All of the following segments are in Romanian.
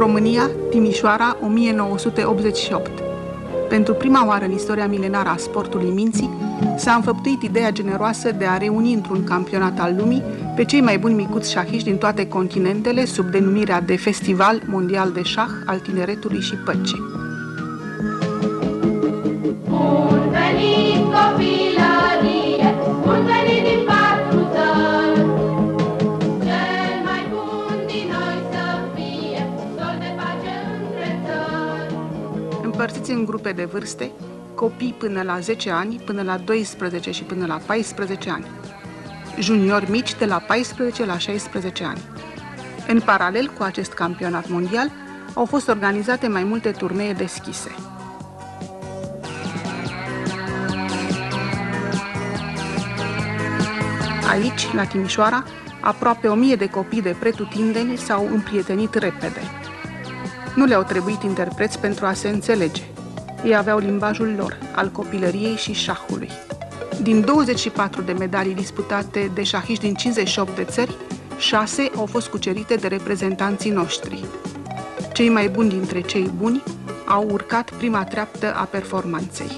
România, Timișoara, 1988. Pentru prima oară în istoria milenară a sportului minții, s-a înfăptuit ideea generoasă de a reuni într-un campionat al lumii pe cei mai buni micuți șahiști din toate continentele sub denumirea de Festival Mondial de Șah al Tineretului și Păcii. Bun venit, copilărie, bun venit din patru țări, cel mai bun din noi să fie, sol de pace între țări. Împărțiți în grupe de vârste, copii până la 10 ani, până la 12 și până la 14 ani. Juniori mici de la 14 la 16 ani. În paralel cu acest campionat mondial, au fost organizate mai multe turnee deschise. Aici, la Timișoara, aproape 1000 de copii de pretutindeni s-au împrietenit repede. Nu le-au trebuit interpreți pentru a se înțelege. Ei aveau limbajul lor, al copilăriei și șahului. Din 24 de medalii disputate de șahiști din 58 de țări, 6 au fost cucerite de reprezentanții noștri. Cei mai buni dintre cei buni au urcat prima treaptă a performanței.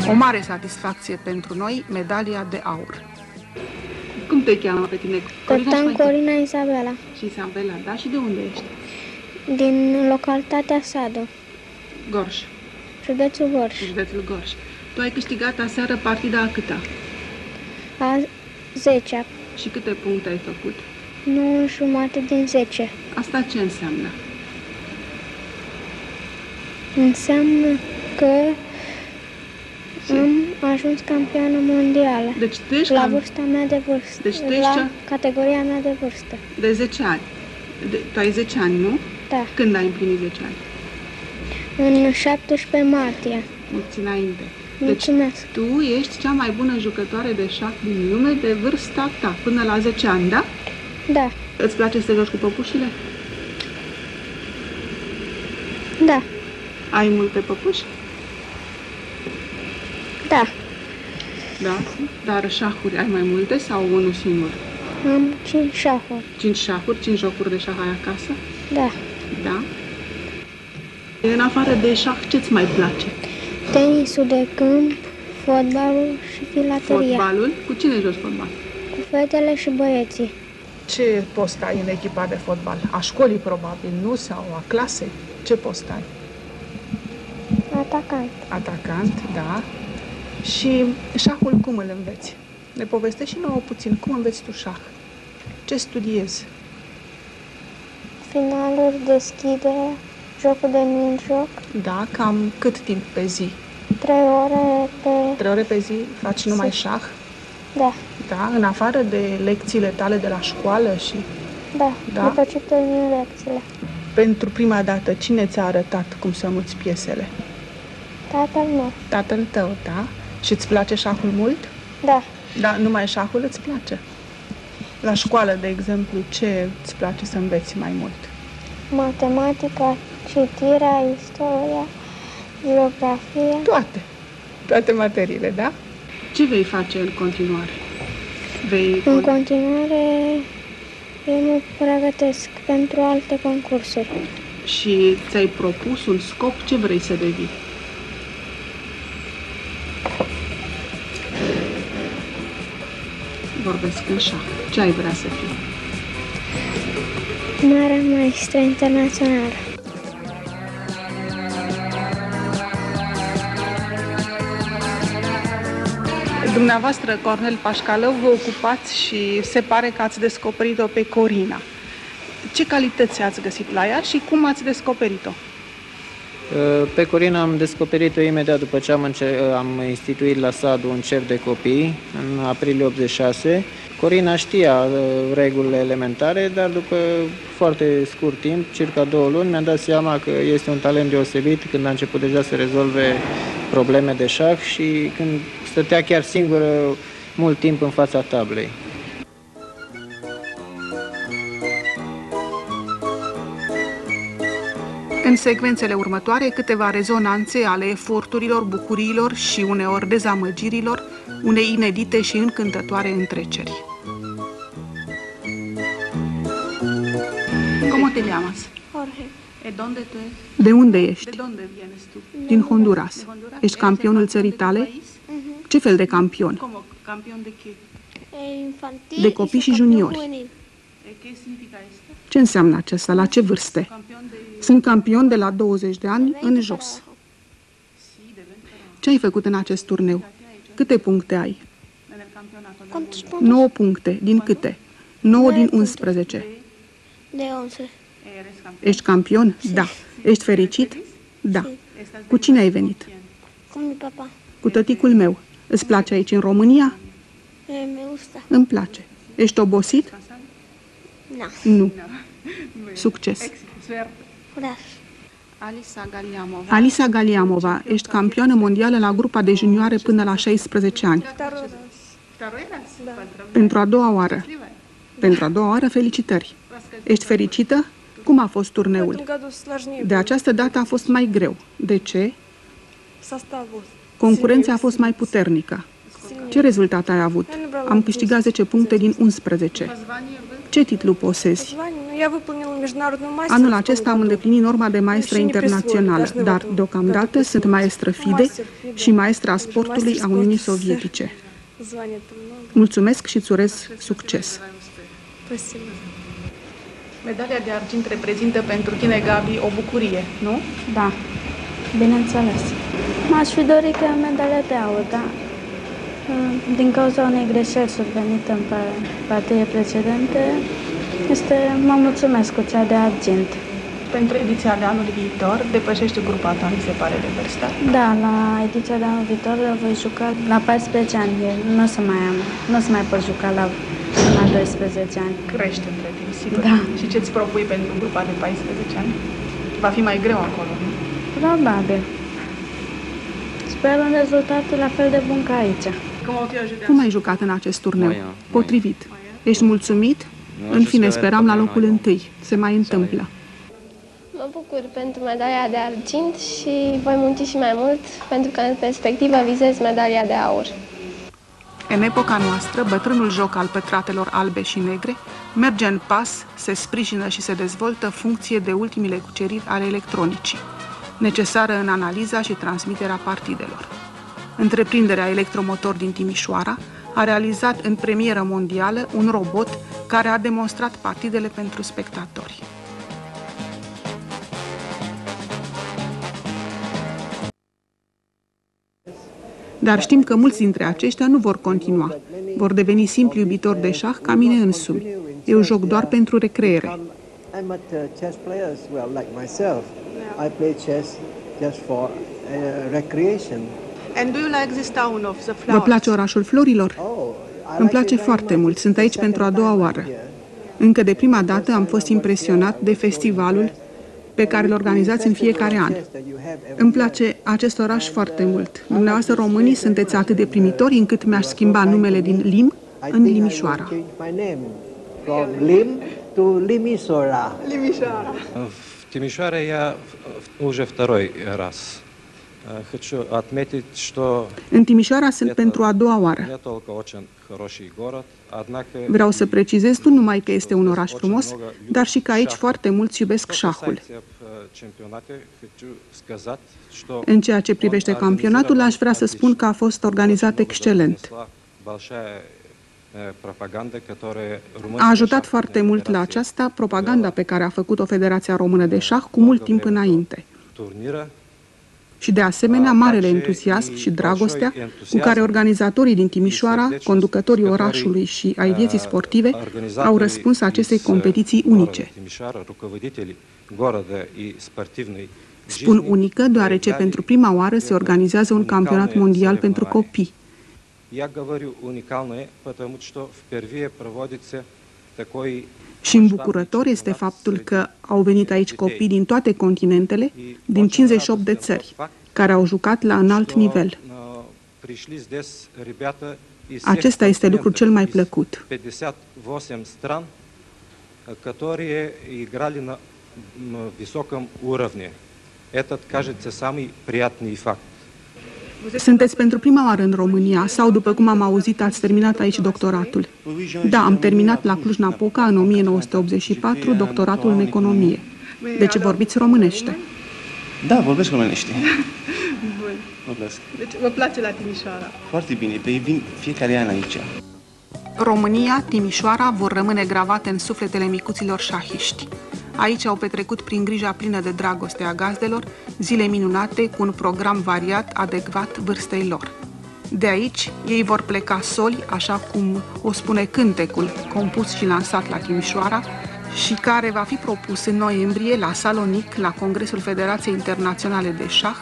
O mare satisfacție pentru noi, medalia de aur. Cum te cheamă pe tine? Căptan Corina Isabela. Și Isabela, da? Și de unde ești? Din localitatea Sadu, Gorj. județul Gorj. Județul Gorj. Tu ai câștigat aseară partida a câta? A 10-a, Și câte puncte ai făcut? 9,5 din 10. Asta ce înseamnă? Înseamnă că am ajuns campioană mondială. Deci tu ești La vârsta mea de vârstă. Deci tu ești la categoria mea de vârstă. de 10 ani. Tu ai 10 ani, nu? Da. Când ai împlinit 10 ani? În 17 martie. Mulți înainte. Mulțumesc. Deci tu ești cea mai bună jucătoare de șah din lume de vârsta ta, până la 10 ani, da? Da. Îți place să te joci cu păpușile? Da. Ai multe păpuși? Da. Da. Dar șahuri ai mai multe sau unul singur? Am 5 șahuri. 5 șahuri, 5 jocuri de șah ai acasă? Da. Da. În afară de șah, ce-ți mai place? Tenisul de câmp, fotbalul și filateria. Fotbalul? Cu cine joci fotbal? Cu fetele și băieții. Ce post ai în echipa de fotbal? A școlii, probabil, nu? Sau a clasei? Ce post ai? Atacant. Atacant, da. Și șahul cum îl înveți? Ne povestești și nouă puțin. Cum înveți tu șah? Ce studiezi? Finaluri, deschidere, jocul de minjoc. Da, cam cât timp pe zi? 3 ore pe... 3 ore pe zi faci numai șah? Da. Da, în afară de lecțiile tale de la școală și... Da. Da? După ce termin lecțiile. Pentru prima dată, cine ți-a arătat cum să muți piesele? Tatăl meu. Tatăl tău, da? Și îți place șahul mult? Da. Da, numai șahul îți place? La școală, de exemplu, ce îți place să înveți mai mult? Matematica, citirea, istoria, geografia. Toate materiile, da? Ce vei face în continuare? În continuare, eu mă pregătesc pentru alte concursuri. Și ți-ai propus un scop? Ce vrei să devii? Vorbesc în șah. Ce ai vrea să fii? Mare maestră internațională. Dumneavoastră, Cornel Pașcalău, vă ocupați și se pare că ați descoperit-o pe Corina. Ce calități ați găsit la ea și cum ați descoperit-o? Pe Corina am descoperit-o imediat după ce am instituit la Sadu un CEF de copii, în aprilie 86. Corina știa regulile elementare, dar după foarte scurt timp, circa 2 luni, mi-am dat seama că este un talent deosebit când a început deja să rezolve probleme de șah și când stătea chiar singură mult timp în fața tablei. În secvențele următoare, câteva rezonanțe ale eforturilor, bucuriilor și uneori dezamăgirilor unei inedite și încântătoare întreceri. ¿Cómo te llamas? Jorge. De unde ești? Din Honduras. Ești campionul țării tale? Ce fel de campion? Infantil De copii și campion juniori. juvenil. Ce înseamnă acesta? La ce vârste? Sunt campion de la 20 de ani în jos. Ce ai făcut în acest turneu? Câte puncte ai? ¿Cuántos puntos? 9 puncte. Din câte? 9 din 11. De 11. Ești campion? Da. Ești fericit? Da. Cu cine ai venit? Con mi papá. Cu tăticul meu. Îți place aici în România? Me gusta. Îmi place. Ești obosit? No. Nu. Succes. Gracias. Alisa Galiamova, ești campioană mondială la grupa de junioare până la 16 ani. Pentru a doua oară. Pentru a doua oară, felicitări. Ești fericită? Cum a fost turneul? De această dată a fost mai greu. De ce? Concurența a fost mai puternică. Ce rezultat ai avut? Am câștigat 10 puncte din 11. Ce titlu posezi? Anul acesta am îndeplinit norma de maestră internațională, dar deocamdată sunt maestră FIDE și maestra sportului a Uniunii Sovietice. Mulțumesc și îți urez succes! Medalia de argint reprezintă pentru tine, Gabi, o bucurie, nu? Da, bineînțeles. M-aș fi dorit ca medalia de aur, dar din cauza unei greșeli survenite în partide precedente, mă mulțumesc cu cea de argint. Pentru ediția de anul viitor, depășește grupa ta, mi se pare, de vârstă. Da, la ediția de anul viitor voi juca la 14 ani. Nu o să mai pot juca la 12 ani. Crește între timp, sigur. Da. Și ce-ți propui pentru grupa de 14 ani? Va fi mai greu acolo, nu? Probabil. Sper un rezultat la fel de bun ca aici. Cum ai jucat în acest turneu? Potrivit. Ești mulțumit? În fine, speram la locul întâi. Se mai întâmplă. Mă bucur pentru medalia de argint și voi munci și mai mult pentru că în perspectivă vizez medalia de aur. În epoca noastră, bătrânul joc al pătratelor albe și negre merge în pas, se sprijină și se dezvoltă funcție de ultimile cuceriri ale electronicii, necesară în analiza și transmiterea partidelor. Întreprinderea Electromotor din Timișoara a realizat în premieră mondială un robot care a demonstrat partidele pentru spectatori. Dar știm că mulți dintre aceștia nu vor continua. Vor deveni simpli iubitori de șah ca mine însumi. Eu joc doar pentru recreere. Vă place orașul florilor? Îmi place foarte mult. Sunt aici pentru a doua oară. Încă de prima dată am fost impresionat de festivalul pe care îl organizați în fiecare an. Îmi place acest oraș foarte mult. Dumneavoastră, românii, sunteți atât de primitori încât mi-aș schimba numele din Lim în Limișoara. В Тимишоаре я уже второй раз. Хочу отметить, что În Timișoara sunt pentru a doua oară. не только очень хороший город, однако Vreau să precizez nu numai că este un oraș frumos, dar și că aici foarte mulți iubesc șahul. În ceea ce privește campionatul, aș vrea să spun că a fost organizat excelent. A ajutat foarte mult la aceasta propaganda pe care a făcut-o Federația Română de Șah cu mult timp înainte. Și de asemenea, marele entuziasm și dragostea cu care organizatorii din Timișoara, conducătorii orașului și ai vieții sportive, au răspuns acestei competiții unice. Spun unică, deoarece pentru prima oară se organizează un campionat mondial pentru copii. Și îmbucurător este faptul că au venit aici copii din toate continentele, din 58 de țări, care au jucat la înalt nivel. Acesta este lucrul cel mai plăcut. Sunteți pentru prima oară în România sau, după cum am auzit, ați terminat aici doctoratul? Da, am terminat la Cluj-Napoca în 1984 doctoratul în economie. Deci vorbiți românește. Da, vorbesc românește. Bun. Vorbesc. Deci vă place la Timișoara? Foarte bine, pe vin fiecare an aici. România, Timișoara vor rămâne gravate în sufletele micuților șahiști. Aici au petrecut prin grija plină de dragoste a gazdelor zile minunate cu un program variat, adecvat vârstei lor. De aici, ei vor pleca soli, așa cum o spune cântecul compus și lansat la Timișoara și care va fi propus în noiembrie la Salonic, la Congresul Federației Internaționale de Șah,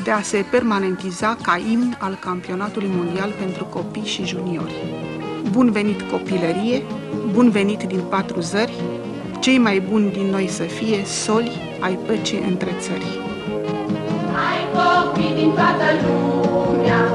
de a se permanentiza ca imn al Campionatului Mondial pentru Copii și Juniori. Bun venit copilărie, bun venit din 4 zări, cei mai buni din noi să fie soli ai păcii între țări. Hai copii din toată lumea,